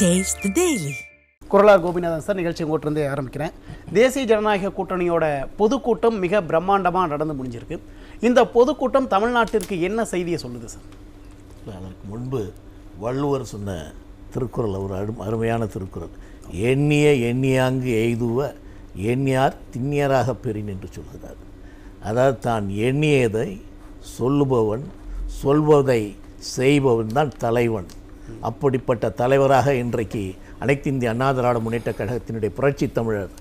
Taste the Daily. குரலார் Gopinathan sir, நிகழ்ச்சி உங்கள்கிட்ட ஆரம்பிக்கிறேன். தேசிய ஜனநாயக கூட்டணியோட பொதுக்கூட்டம் மிக பிரம்மாண்டமாக நடந்து முடிஞ்சிருக்கு. இந்த பொதுக்கூட்டம் தமிழ்நாட்டிற்கு என்ன செய்தியை சொல்லுது சார்? அதற்கு முன்பு வள்ளுவர் சொன்ன திருக்குறள், ஒரு அருமையான திருக்குறள், எண்ணிய எண்ணியாங்கு எய்துவ எண்ணியார் திண்ணியராக பெறின் என்று சொல்கிறார். அதாவது தான் எண்ணியதை சொல்லுபவன், சொல்வதை செய்பவன் தான் தலைவன். அப்படிப்பட்ட தலைவராக இன்றைக்கு அனைத்து இந்திய அண்ணா திராவிட முன்னேற்ற கழகத்தினுடைய புரட்சி தமிழர்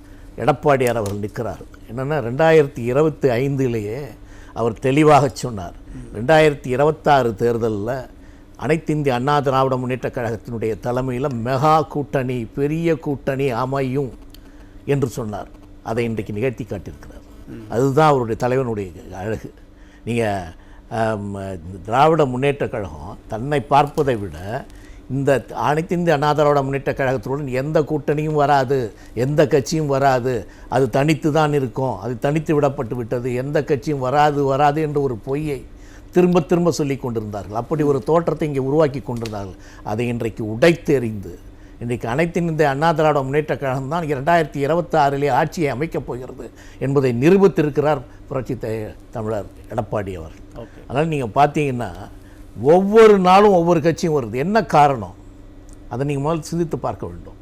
எடப்பாடியார் அவர்கள் நிற்கிறார். என்னென்னா 2025 அவர் தெளிவாக சொன்னார், 2026 தேர்தலில் அனைத்து இந்திய அண்ணா திராவிட முன்னேற்ற கழகத்தினுடைய தலைமையில் மெகா கூட்டணி, பெரிய கூட்டணி அமையும் என்று சொன்னார். அதை இன்றைக்கு நிகழ்த்தி காட்டியிருக்கிறார். அதுதான் அவருடைய தலைவனுடைய அழகு. நீங்கள் திராவிட முன்னேற்ற கழகம் தன்னை பார்ப்பதை விட இந்த அனைத்து இந்திய அண்ணா திராவிட முன்னேற்ற கழகத்துடன் எந்த கூட்டணியும் வராது, எந்த கட்சியும் வராது, அது தனித்து தான் இருக்கும், அது தனித்து விடப்பட்டு விட்டது, எந்த கட்சியும் வராது என்று ஒரு பொய்யை திரும்ப திரும்ப சொல்லி கொண்டிருந்தார்கள். அப்படி ஒரு தோற்றத்தை இங்கே உருவாக்கி கொண்டிருந்தார்கள். அதை இன்றைக்கு உடைத்தெறிந்து இன்றைக்கு அனைத்து இந்திய அண்ணா திராவிட முன்னேற்ற கழகம் தான் 2026 ஆட்சியை அமைக்கப் போகிறது என்பதை நிரூபித்திருக்கிறார் புரட்சி தமிழர் எடப்பாடி அவர். அதனால் நீங்கள் பார்த்தீங்கன்னா ஒவ்வொரு நாளும் ஒவ்வொரு கட்சியும் வருது. என்ன காரணம்? அதை நீங்கள் முதல் சிந்தித்து பார்க்க வேண்டும்.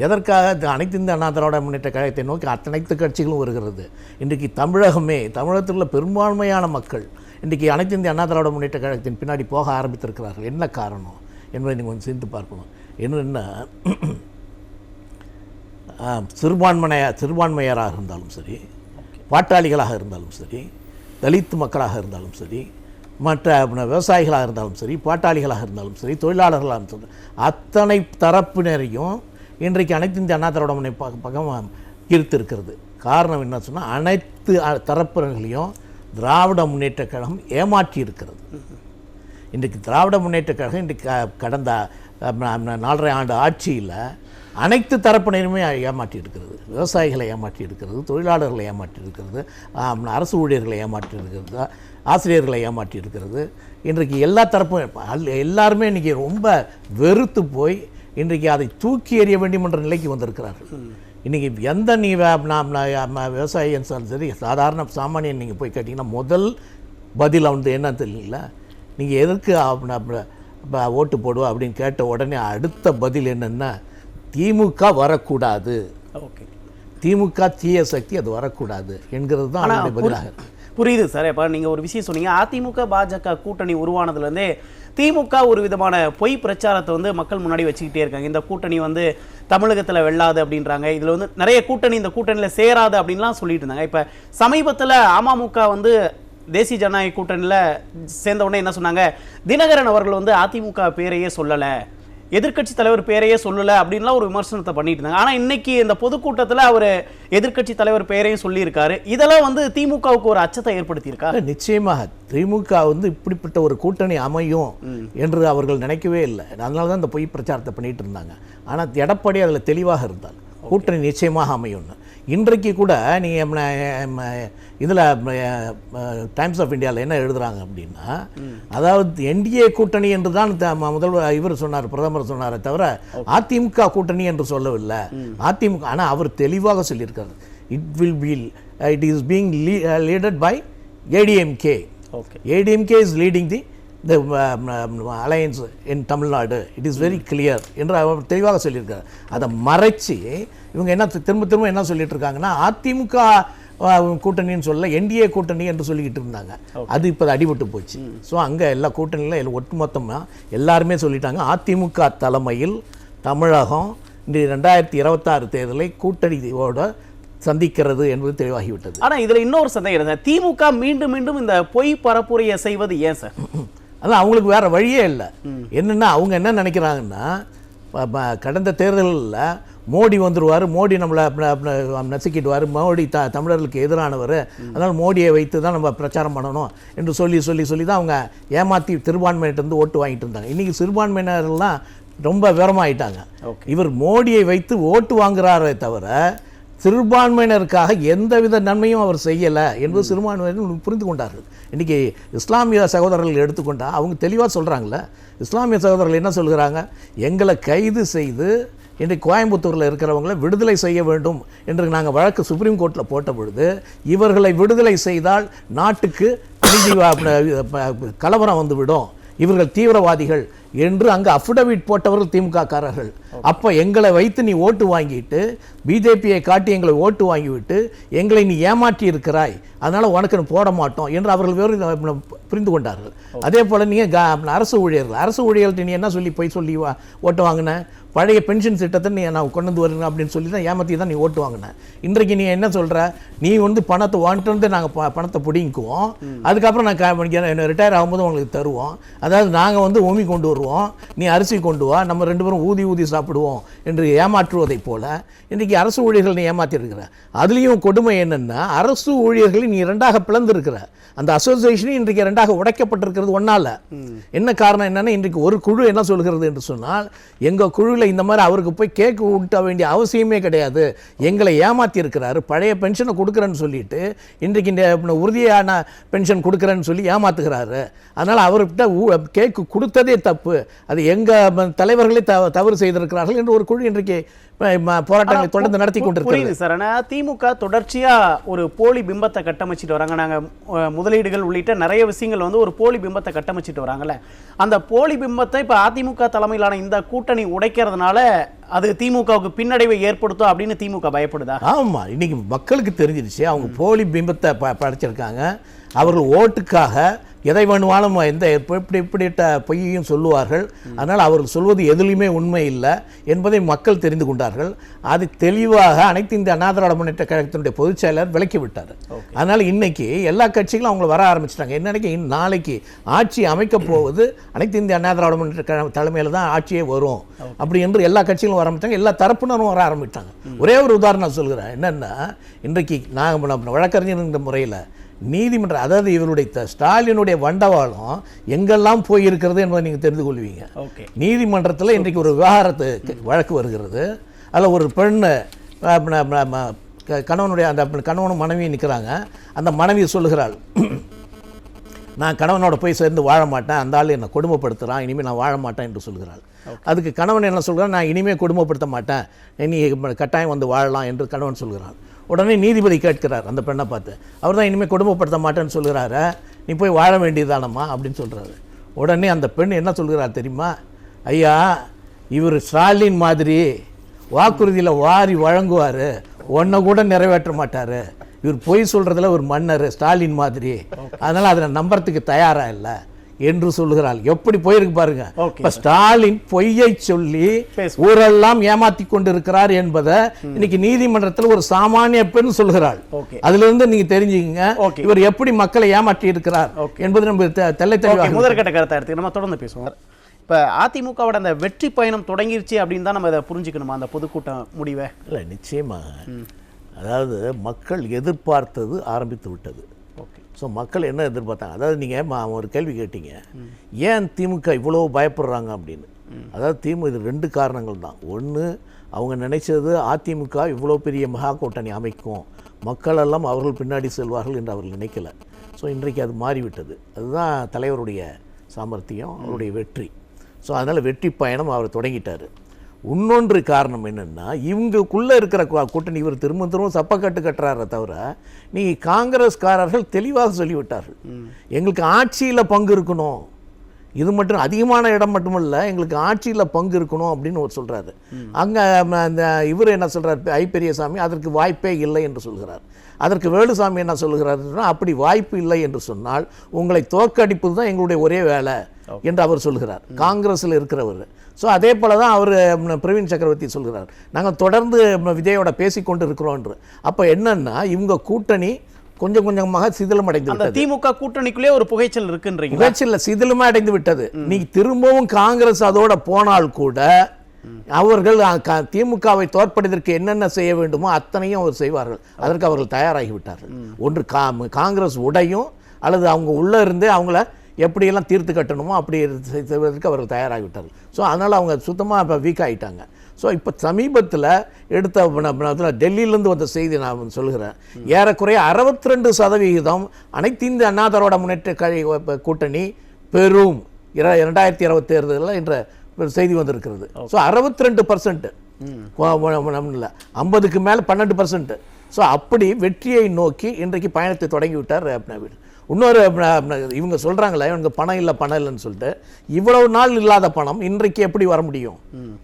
எதற்காக அனைத்து இந்திய அண்ணா திராவிட முன்னேற்ற கழகத்தை நோக்கி அனைத்து கட்சிகளும் வருகிறது? இன்றைக்கு தமிழகத்தில் உள்ள பெரும்பான்மையான மக்கள் இன்றைக்கி அனைத்து இந்திய அண்ணா திராவிட முன்னேற்ற கழகத்தின் பின்னாடி போக ஆரம்பித்திருக்கிறார்கள். என்ன காரணம் என்பதை நீங்கள் கொஞ்சம் சிந்தித்து பார்க்கணும். என்னென்னா, சிறுபான்மையராக இருந்தாலும் சரி, பாட்டாளிகளாக இருந்தாலும் சரி, தலித் மக்களாக இருந்தாலும் சரி, மற்ற விவசாயிகளாக இருந்தாலும் சரி, பாட்டாளிகளாக இருந்தாலும் சரி, தொழிலாளர்களாக இருந்தாலும் அத்தனை தரப்பினரையும் இன்றைக்கு அனைத்து இந்திய அண்ணா திராவிட முன்னேற்ற பக்கம் ஈர்த்திருக்கிறது. காரணம் என்ன சொன்னால், அனைத்து தரப்பினர்களையும் திராவிட முன்னேற்ற கழகம் ஏமாற்றி இருக்கிறது. இன்றைக்கு திராவிட முன்னேற்ற கழகம் இன்றைக்கு கடந்த 4.5 ஆண்டு ஆட்சியில் அனைத்து தரப்பினருமே ஏமாற்றி இருக்கிறது. விவசாயிகளை ஏமாற்றி இருக்கிறது, தொழிலாளர்களை ஏமாற்றி இருக்கிறது, அரசு ஊழியர்களை ஏமாற்றி இருக்கிறது, ஆசிரியர்களை ஏமாற்றி இருக்கிறது. இன்றைக்கு எல்லா தரப்பும் எல்லாருமே இன்றைக்கி ரொம்ப வெறுத்து போய் இன்றைக்கு அதை தூக்கி எறிய வேண்டும் என்ற நிலைக்கு வந்திருக்கிறார்கள். இன்றைக்கி எந்த விவசாயி இருந்தாலும் சரி, சாதாரண சாமானியன் நீங்கள் போய் கேட்டிங்கன்னா முதல் பதில் என்ன தெரியல, நீங்கள் எதற்கு ஓட்டு போடுவோம் அப்படின்னு கேட்ட உடனே அடுத்த பதில் என்னென்னா, திமுக வரக்கூடாது, திமுக தீய சக்தி, அது வரக்கூடாது என்கிறது தான் பதிலாக. புரியுது சார். இப்போ நீங்கள் ஒரு விஷயம் சொன்னீங்க, அதிமுக பாஜக கூட்டணி உருவானதுலேருந்தே திமுக ஒரு விதமான பொய் பிரச்சாரத்தை மக்கள் முன்னாடி வச்சுக்கிட்டே இருக்காங்க. இந்த கூட்டணி தமிழகத்தில் வெல்லாது அப்படின்றாங்க, இதில் நிறைய கூட்டணி இந்த கூட்டணியில் சேராது அப்படின்லாம் சொல்லிட்டு இருந்தாங்க. இப்போ சமீபத்தில் அமமுக தேசிய ஜனநாயக கூட்டணியில் சேர்ந்த உடனே என்ன சொன்னாங்க, தினகரன் அவர்கள் அதிமுக பேரையே சொல்லலை, எதிர்க்கட்சி தலைவர் பேரையே சொல்லலை அப்படின்லாம் ஒரு விமர்சனத்தை பண்ணிட்டு இருந்தாங்க. ஆனால் இன்னைக்கு இந்த பொதுக்கூட்டத்தில் அவர் எதிர்க்கட்சி தலைவர் பேரையும் சொல்லியிருக்காரு. இதெல்லாம் திமுகவுக்கு ஒரு அச்சத்தை ஏற்படுத்தியிருக்கா? நிச்சயமாக திமுக இப்படிப்பட்ட ஒரு கூட்டணி அமையும் என்று அவர்கள் நினைக்கவே இல்லை. அதனால தான் இந்த பொய் பிரச்சாரத்தை பண்ணிட்டு இருந்தாங்க. ஆனால் எடப்பாடி அதில் தெளிவாக இருந்தார், கூட்டணி நிச்சயமாக அமையும்னு. இன்றைக்கு கூட நீங்கள் இதில் டைம்ஸ் ஆஃப் இந்தியாவில் என்ன எழுதுகிறாங்க அப்படின்னா, அதாவது என்டிஏ கூட்டணி என்று தான் முதல்வர் இவர் சொன்னார், பிரதமர் சொன்னாரே தவிர அதிமுக கூட்டணி என்று சொல்லவில்லை. அதிமுக, ஆனால் அவர் தெளிவாக சொல்லியிருக்காரு, it is being leaded by ADMK. ADMK is leading the alliance in Tamil Nadu, it is very clear என்று அவர் தெளிவாக சொல்லியிருக்காரு. அதை மறைச்சி இவங்க என்ன திரும்ப என்ன சொல்லிட்டு இருக்காங்கன்னா, அதிமுக கூட்டணின்னு சொல்ல என்டிஏ கூட்டணி என்று சொல்லிக்கிட்டு இருந்தாங்க. அது இப்போ அடிபட்டு போச்சு. ஸோ அங்கே எல்லா கூட்டணியில் ஒட்டுமொத்தமாக எல்லாருமே சொல்லிட்டாங்க, அதிமுக தலைமையில் தமிழகம் இந்த 2026 தேர்தலை கூட்டணியோட சந்திக்கிறது என்பது தெளிவாகிவிட்டது. ஆனால் இதில் இன்னொரு சந்தேகம், திமுக மீண்டும் மீண்டும் இந்த பொய் பரப்புரையை செய்வது ஏன் சார்? அதான் அவங்களுக்கு வேறு வழியே இல்லை. என்னென்னா, அவங்க என்ன நினைக்கிறாங்கன்னா, கடந்த தேர்தலில் மோடி வந்துடுவார், மோடி நம்மளை நசுக்கிடுவார், மோடி தமிழர்களுக்கு எதிரானவர், அதனால் மோடியை வைத்து தான் நம்ம பிரச்சாரம் பண்ணணும் என்று சொல்லி தான் அவங்க ஏமாற்றி சிறுபான்மையினர்கிட்ட ஓட்டு வாங்கிட்டு இருந்தாங்க. இன்றைக்கி சிறுபான்மையினர்லாம் ரொம்ப விவரமாயிட்டாங்க. இவர் மோடியை வைத்து ஓட்டு வாங்குறாரே தவிர சிறுபான்மையினருக்காக எந்தவித நன்மையும் அவர் செய்யலை என்பது சிறுபான்மையினர் புரிந்து கொண்டார்கள். இன்றைக்கி இஸ்லாமிய சகோதரர்கள் எடுத்துக்கொண்டால் அவங்க தெளிவாக சொல்கிறாங்களே. இஸ்லாமிய சகோதரர்கள் என்ன சொல்கிறாங்க, எங்களை கைது செய்து இன்றைக்கு கோயம்புத்தூரில் இருக்கிறவங்களை விடுதலை செய்ய வேண்டும் என்று நாங்கள் வழக்கு சுப்ரீம் கோர்ட்டில் போட்ட பொழுது, இவர்களை விடுதலை செய்தால் நாட்டுக்கு கலவரம் வந்துவிடும், இவர்கள் தீவிரவாதிகள் என்று அங்கே அஃபிடவிட் போட்டவர்கள் திமுக காரர்கள். அப்போ எங்களை வைத்து நீ ஓட்டு வாங்கிட்டு, பிஜேபியை காட்டி எங்களை ஓட்டு வாங்கிவிட்டு எங்களை நீ ஏமாற்றி இருக்கிறாய், அதனால் உனக்கு போட மாட்டோம் என்று அவர்கள் வேறு புரிந்து கொண்டார்கள். அதே போல் நீங்கள் அரசு ஊழியர்கள்ட்ட நீ என்ன சொல்லி ஓட்டு வாங்கின, பழைய பென்ஷன் திட்டத்தை நீ நான் கொண்டு வந்து வருங்க அப்படின்னு சொல்லி தான் ஏமாற்றி தான் நீ ஓட்டு வாங்கினேன். இன்றைக்கு நீ என்ன சொல்கிற, நீ பணத்தை வாங்கிட்டு நாங்கள் பணத்தை பிடிங்குவோம், அதுக்கப்புறம் நான் ரிட்டையர் ஆகும்போது உங்களுக்கு தருவோம், அதாவது நாங்கள் ஓமி கொண்டு வருவோம், நீ அரிசி கொண்டு வா, நம்ம 2 பேரும் ஊதி சாப்பிடுவோம் என்று ஏமாற்றுவதைப் போல இன்றைக்கி அரசு ஊழியர்கள் நீ ஏமாற்றிருக்கிற. அதுலேயும் கொடுமை என்னென்னா, அரசு ஊழியர்களை நீ 2ஆக பிளந்திருக்கிற. அந்த அசோசியேஷனும் இன்றைக்கு 2ஆக உடைக்கப்பட்டிருக்கிறது ஒன்றால். என்ன காரணம் என்னென்னா, இன்றைக்கு ஒரு குழு என்ன சொல்கிறது என்று சொன்னால், எங்கள் குழுவில் இந்த மாதிரி அவருக்கு போய் கேக்கு ஊட்ட வேண்டிய அவசியமே கிடையாது, எங்களை ஏமாற்றி இருக்கிறாரு, பழைய பென்ஷனை கொடுக்குறேன்னு சொல்லிட்டு இன்றைக்கு இந்த உறுதியான பென்ஷன் கொடுக்குறேன்னு சொல்லி ஏமாத்துகிறாரு, அதனால் அவர்கிட்ட கேக்கு கொடுத்ததே தப்பு, அது எங்கள் தலைவர்களே தவறு செய்திருக்கிறார்கள் என்று ஒரு குழு இன்றைக்கு போராட்டங்களை தொடர்ந்து நடத்தி கொண்டிருக்கிறது சார். ஆனால் திமுக தொடர்ச்சியா ஒரு போலி பிம்பத்தை கட்டமைச்சிட்டு வராங்க. நாங்கள் முதலீடுகள் உள்ளிட்ட நிறைய விஷயங்கள் ஒரு போலி பிம்பத்தை கட்டமைச்சிட்டு வராங்கல்ல, அந்த போலி பிம்பத்தை இப்போ அதிமுக தலைமையிலான இந்த கூட்டணி உடைக்கிறதுனால அது திமுகவுக்கு பின்னடைவை ஏற்படுத்தும் அப்படின்னு திமுக பயப்படுதா? ஆமா, இன்னைக்கு மக்களுக்கு தெரிஞ்சிருச்சு அவங்க போலி பிம்பத்தை படைச்சிருக்காங்க. அவர்கள் ஓட்டுக்காக எதை வேணுமாலும் இப்படிப்பட்ட பொய்யையும் சொல்லுவார்கள். அதனால் அவர்கள் சொல்வது எதுலையுமே உண்மை இல்லை என்பதை மக்கள் தெரிந்து கொண்டார்கள். அது தெளிவாக அனைத்து இந்திய அண்ணா திராவிட முன்னேற்ற கழகத்தினுடைய பொதுச் செயலர் விளக்கி விட்டார். அதனால் இன்னைக்கு எல்லா கட்சிகளும் அவங்களை வர ஆரம்பிச்சிட்டாங்க. என்னன்னைக்கு நாளைக்கு ஆட்சி அமைக்கப் போவது அனைத்து இந்திய அண்ணா திராவிட முன்னேற்ற கழகம் தலைமையில் தான் ஆட்சியே வரும் அப்படி என்று எல்லா கட்சிகளும் வர ஆரம்பித்தாங்க, எல்லா தரப்பினரும் வர ஆரம்பித்தாங்க. ஒரே ஒரு உதாரணம் சொல்கிறேன், என்னென்னா இன்றைக்கு நாங்கள் வழக்கறிஞர் முறையில் நீதிமன்றம், அதாவது இவருடைய ஸ்டாலினுடைய வண்டவாளம் எங்கெல்லாம் போயிருக்கிறது என்பதை நீங்கள் தெரிந்து கொள்வீங்க. நீதிமன்றத்தில் இன்றைக்கு ஒரு விவகாரத்து வழக்கு வருகிறது. அதில் ஒரு பெண்ணு கணவனுடைய அந்த கணவனும் மனைவியும் நிற்கிறாங்க. அந்த மனைவி சொல்லுகிறாள், நான் கணவனோட போய் சேர்ந்து வாழ மாட்டேன், அந்த ஆள் என்னை கொடுமைப்படுத்துகிறான், இனிமேல் நான் வாழ மாட்டேன் என்று சொல்கிறாள். அதுக்கு கணவன் என்ன சொல்கிறான், நான் இனிமேல் கொடுமைப்படுத்த மாட்டேன், நீ கட்டாயம் வந்து வாழலாம் என்று கணவன் சொல்கிறான். உடனே நீதிபதி கேட்கிறார் அந்த பெண்ணை பார்த்து, அவர் தான் இனிமேல் கொடுமைப்படுத்த மாட்டேன்னு சொல்கிறாரு, நீ போய் வாழ வேண்டியதானம்மா அப்படின்னு சொல்கிறாரு. உடனே அந்த பெண் என்ன சொல்கிறார் தெரியுமா, ஐயா இவர் ஸ்டாலின் மாதிரி வாக்குறுதியில் வாரி வழங்குவார், ஒன்றை கூட நிறைவேற்ற மாட்டார், இவர் பொய் சொல்கிறதுல ஒரு மன்னர் ஸ்டாலின் மாதிரி, அதனால் அதை நம்புறதுக்கு தயாராக இல்லை என்று சொல்லுகிறாள். எப்படி போயிருக்கு பாருங்க. இப்ப ஸ்டாலின் பொய்யை சொல்லி ஊரெல்லாம் ஏமாத்தி கொண்டிருக்கிறார் என்பதை இன்னைக்கு நீதிமன்றத்தில் ஒரு சாமானிய பெண் சொல்கிறாள். அதுல இருந்து நீங்க தெரிஞ்சுக்கங்க இவர் எப்படி மக்களை ஏமாற்றி இருக்கிறார் என்பது நம்ம தெல்லை தெளிவாக முதற்கட்ட கருத்தை எடுத்து நம்ம தொடர்ந்து பேசுவோம். இப்போ அதிமுகவோட அந்த வெற்றி பயணம் தொடங்கிருச்சு அப்படின்னு தான் நம்ம இதை புரிஞ்சுக்கணுமா அந்த பொதுக்கூட்டம் முடிவை? இல்லை, நிச்சயமாக. அதாவது மக்கள் எதிர்பார்த்தது ஆரம்பித்து விட்டது. ஸோ மக்கள் என்ன எதிர்பார்த்தாங்க, அதாவது நீங்கள் ஒரு கேள்வி கேட்டீங்க, ஏன் திமுக இவ்வளோ பயப்படுறாங்க அப்படின்னு. அதாவது இது 2 காரணங்கள் தான். ஒன்று, அவங்க நினைச்சது அதிமுக இவ்வளோ பெரிய மகா கூட்டணி அமைக்கும், மக்கள் எல்லாம் அவர்கள் பின்னாடி செல்வார்கள் என்று அவர்கள் நினைக்கல. ஸோ இன்றைக்கு அது மாறிவிட்டது. அதுதான் தலைவருடைய சாமர்த்தியம், அவருடைய வெற்றி. ஸோ அதனால் வெற்றி பயணம் அவர் தொடங்கிட்டார். இன்னொன்று காரணம் என்னென்னா, இவங்களுக்குள்ளே இருக்கிற கூட்டணி இவர் திரும்ப சப்பக்கட்டு கட்டுறார தவிர, நீ காங்கிரஸ்காரர்கள் தெளிவாக சொல்லிவிட்டார்கள், எங்களுக்கு ஆட்சியில் பங்கு இருக்கணும், இது மட்டும் அதிகமான இடம் மட்டுமல்ல, எங்களுக்கு ஆட்சியில் பங்கு இருக்கணும் அப்படின்னு ஒரு சொல்கிறாரு. அங்கே அந்த இவர் என்ன சொல்கிறார், பெரியசாமி, அதற்கு வாய்ப்பே இல்லை என்று சொல்கிறார். அதற்கு வேலுசாமி என்ன சொல்கிறாருன்னா, அப்படி வாய்ப்பு இல்லை என்று சொன்னால் உங்களை தோற்கடிப்பது தான் எங்களுடைய ஒரே வேலை என்று அவர் சொல்கிறார், காங்கிரஸில் இருக்கிறவர். ஸோ அதே போல தான் அவர் பிரவீன் சக்கரவர்த்தி சொல்கிறார், நாங்கள் தொடர்ந்து விஜயோட பேசிக்கொண்டு இருக்கிறோம் என்று. அப்போ என்னன்னா, இவங்க கூட்டணி கொஞ்சம் கொஞ்சமாக சிதிலமடைந்து விட்டது. திமுக கூட்டணிக்குள்ளே ஒரு புகைச்சல் இருக்குன்றீங்க. புகைச்சல் சிதிலமாக அடைந்து விட்டது. நீ திரும்பவும் காங்கிரஸ் அதோட போனால் கூட அவர்கள் திமுகவை தோற்படுவதற்கு என்னென்ன செய்ய வேண்டுமோ அத்தனையும் அவர் செய்வார்கள். அதற்கு அவர்கள் தயாராகிவிட்டார்கள். ஒன்று காங்கிரஸ் உடையும், அல்லது அவங்க உள்ளே இருந்தே அவங்கள எப்படியெல்லாம் தீர்த்து கட்டணுமோ அப்படி செய்வதற்கு அவர்கள் தயாராகிவிட்டார்கள். ஸோ அதனால் அவங்க சுத்தமாக இப்போ வீக் ஆகிட்டாங்க. ஸோ இப்போ சமீபத்தில் எடுத்த டெல்லியிலேருந்து வந்த செய்தி நான் சொல்கிறேன். ஏறக்குறைய 62% அனைத்து இந்திய அண்ணா திராவிட முன்னேற்ற கூட்டணி பெறும் 2027 என்ற செய்தி வந்திருக்கிறது. ஸோ 62%, 50க்கு மேலே 12%. ஸோ அப்படி வெற்றியை நோக்கி இன்றைக்கு பயணத்தை தொடங்கி விட்டார் நவீன். இன்னொரு இவங்க சொல்கிறாங்களே இவங்க பணம் இல்லைன்னு சொல்லிட்டு, இவ்வளவு நாள் இல்லாத பணம் இன்றைக்கு எப்படி வர முடியும்?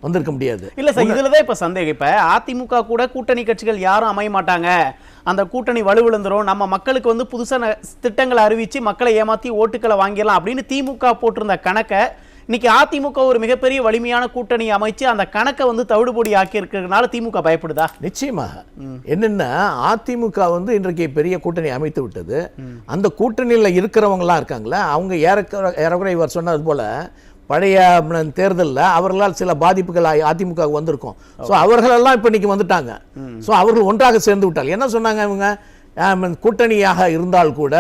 வந்திருக்க முடியாது. இல்லை சார், இதில் தான் இப்போ சந்தேகம். இப்போ அதிமுக கூட கூட்டணி கட்சிகள் யாரும் அமைய மாட்டாங்க, அந்த கூட்டணி வலுவிழந்துரும், நம்ம மக்களுக்கு வந்து புதுசாக திட்டங்களை அறிவித்து மக்களை ஏமாற்றி ஓட்டுக்களை வாங்கிடலாம் அப்படின்னு திமுக போட்டிருந்த கணக்கை இன்னைக்கு அதிமுக ஒரு மிகப்பெரிய வலிமையான கூட்டணி அமைச்சு அந்த கணக்கை வந்து தவிடுபொடி ஆக்கி இருக்கிறதுனால திமுக பயப்படுதா? நிச்சயமாக. என்னன்னா அதிமுக வந்து இன்றைக்கு பெரிய கூட்டணி அமைத்து விட்டது. அந்த கூட்டணியில் இருக்கிறவங்கலாம் இருக்காங்களா, அவங்க ஏறக்குறைய இவர் சொன்னது போல பழைய தேர்தலில் அவர்களால் சில பாதிப்புகள் அதிமுக வந்திருக்கும். ஸோ அவர்களெல்லாம் இப்போ இன்னைக்கு வந்துட்டாங்க. ஸோ அவர்கள் ஒன்றாக சேர்ந்து விட்டாங்க. என்ன சொன்னாங்க இவங்க, கூட்டணியாக இருந்தால் கூட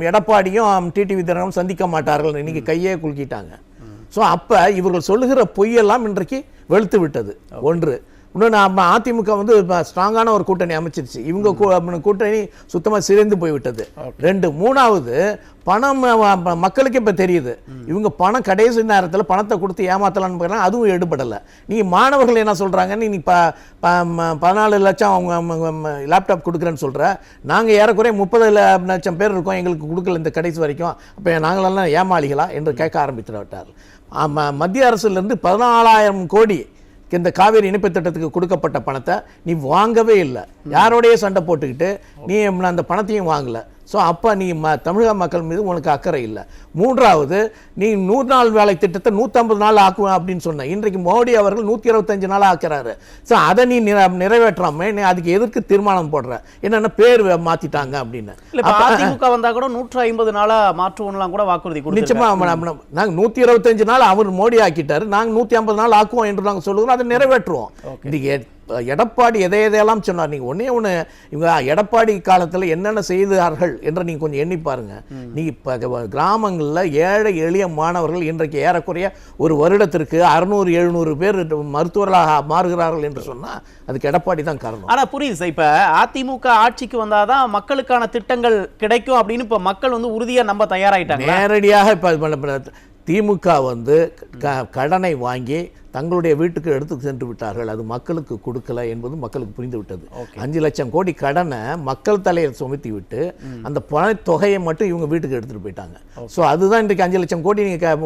எடப்பாடியும் டிடிவி தினகரனும் சந்திக்க மாட்டார்கள், இன்னைக்கு கையே குலுக்கிட்டாங்க. ஸோ அப்போ இவர்கள் சொல்லுகிற பொய்யெல்லாம் இன்றைக்கு வெளுத்து விட்டது. ஒன்று. இன்னொன்று, அதிமுக வந்து ஸ்ட்ராங்கான ஒரு கூட்டணி அமைச்சிருச்சு, இவங்க கூட்டணி சுத்தமாக சிதைந்து போய்விட்டது. 2. 3வது, பணம் மக்களுக்கு இப்போ தெரியுது, இவங்க பணம் கடைசி நேரத்தில் பணத்தை கொடுத்து ஏமாத்தலான்னு, அதுவும் எடுபடலை. நீங்கள் மாணவர்கள் என்ன சொல்கிறாங்கன்னு, நீ 14 லட்சம் அவங்க லேப்டாப் கொடுக்குறேன்னு சொல்கிற, நாங்கள் ஏறக்குறைய 30 லட்சம் பேர் இருக்கோம், எங்களுக்கு கொடுக்கல இந்த கடைசி வரைக்கும், அப்போ நாங்களெல்லாம் ஏமாளிகளா என்று கேட்க ஆரம்பித்து விட்டார். மத்திய அரசுலேருந்து 14,000 கோடி இந்த காவேரி இணைப்பு திட்டத்துக்கு கொடுக்கப்பட்ட பணத்தை நீ வாங்கவே இல்லை, யாரோடையே சண்டை போட்டுக்கிட்டு நீ அந்த பணத்தையும் வாங்கலை. ஸோ அப்போ நீ தமிழக மக்கள் மீது உனக்கு அக்கறை இல்லை. 3வது, நீ 100 நாள் வேலை திட்டத்தை 150 நாள் ஆக்குவேன் அப்படின்னு சொன்ன, இன்றைக்கு மோடி அவர்கள் 125 நாள் ஆக்குறாரு. ஸோ அதை நீ நிறைவேற்றாம நீ அதுக்கு எதற்கு தீர்மானம் போடுற, என்னென்ன பேர் மாற்றிட்டாங்க அப்படின்னு. அதிமுக வந்தால் கூட 150 நாளாக மாற்றுவோம்லாம் கூட வாக்குறுதி கொடுத்து, நிச்சயமாக நாங்கள் 125 நாள் அவர் மோடி ஆக்கிட்டாரு, நாங்கள் 150 நாள் ஆக்குவோம் என்று நாங்கள் சொல்லுவோம், அதை நிறைவேற்றுவோம். இன்றைக்கு எடப்பாடி எதையெல்லாம் சொன்னார், நீங்கள் ஒன்று இவங்க எடப்பாடி காலத்தில் என்னென்ன செய்தார்கள் என்று நீங்கள் கொஞ்சம் எண்ணி பாருங்க. நீ இப்போ கிராமங்களில் ஏழை எளிய மாணவர்கள் இன்றைக்கு ஏறக்குறைய ஒரு வருடத்திற்கு 600-700 பேர் மருத்துவர்களாக மாறுகிறார்கள் என்று சொன்னால் அதுக்கு எடப்பாடி தான் காரணம். ஆனால் புரியுது சார், இப்போ அதிமுக ஆட்சிக்கு வந்தாதான் மக்களுக்கான திட்டங்கள் கிடைக்கும் அப்படின்னு இப்போ மக்கள் வந்து உறுதியாக நம்ப தயாராகிட்டாங்க. நேரடியாக இப்போ திமுக வந்து கடனை வாங்கி தங்களுடைய வீட்டுக்கு எடுத்து சென்று விட்டார்கள், அது மக்களுக்கு கொடுக்கல என்பது மக்களுக்கு புரிந்து விட்டது. 5 லட்சம் கோடி கடனை மக்கள் தலையில் சுமத்தி விட்டு அந்த பணத்தொகையை மட்டும் இவங்க வீட்டுக்கு எடுத்துட்டு போயிட்டாங்க. ஸோ அதுதான் இன்றைக்கு 5 லட்சம் கோடி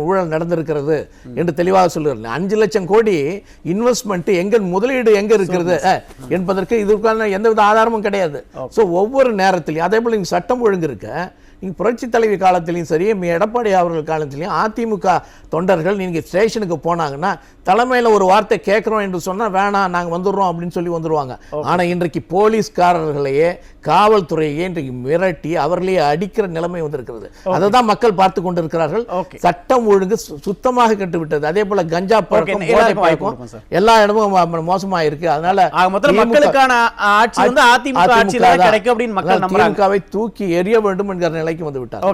ஊழல் நடந்திருக்கிறது என்று தெளிவாக சொல்லுறாங்க. 5 லட்சம் கோடி இன்வெஸ்ட்மெண்ட் எங்க, முதலீடு எங்க இருக்கிறது என்பதற்கு இதற்கான எந்தவித ஆதாரமும் கிடையாது. ஸோ ஒவ்வொரு நேரத்திலையும் அதே போல சட்டம் ஒழுங்கு இருக்க, நீங்கள் புரட்சி தலைவி காலத்திலையும் சரி, எடப்பாடி அவர்கள் காலத்திலையும் அதிமுக தொண்டர்கள் நீங்கள் ஸ்டேஷனுக்கு போனாங்கன்னா தலைமையில் ஒரு வார்த்தை கேட்குறோம் என்று சொன்னால் வேணாம் நாங்கள் வந்துடுறோம் அப்படின்னு சொல்லி வந்துடுவாங்க. ஆனால் இன்றைக்கு போலீஸ்காரர்களையே காவல்துறையே இன்றைக்கு மிரட்டி அவர்களையே அடிக்கிற நிலைமை வந்திருக்கிறது. அதை தான் மக்கள் பார்த்து கொண்டிருக்கிறார்கள். சட்டம் ஒழுங்கு சுத்தமாக கெட்டுவிட்டது. அதே போல கஞ்சா பழக்கம், போதை பழக்கம் எல்லா இடமும் மோசமாக இருக்கு. அதனால மக்களுக்கான ஆட்சி வந்து அதிமுக ஆட்சி தான் கிடைக்கும் அப்படின்னு மக்கள் நம்புறாங்க. திமுகவை தூக்கி எறிய வேண்டும் என்கிற நிலைக்கு வந்து விட்டார்.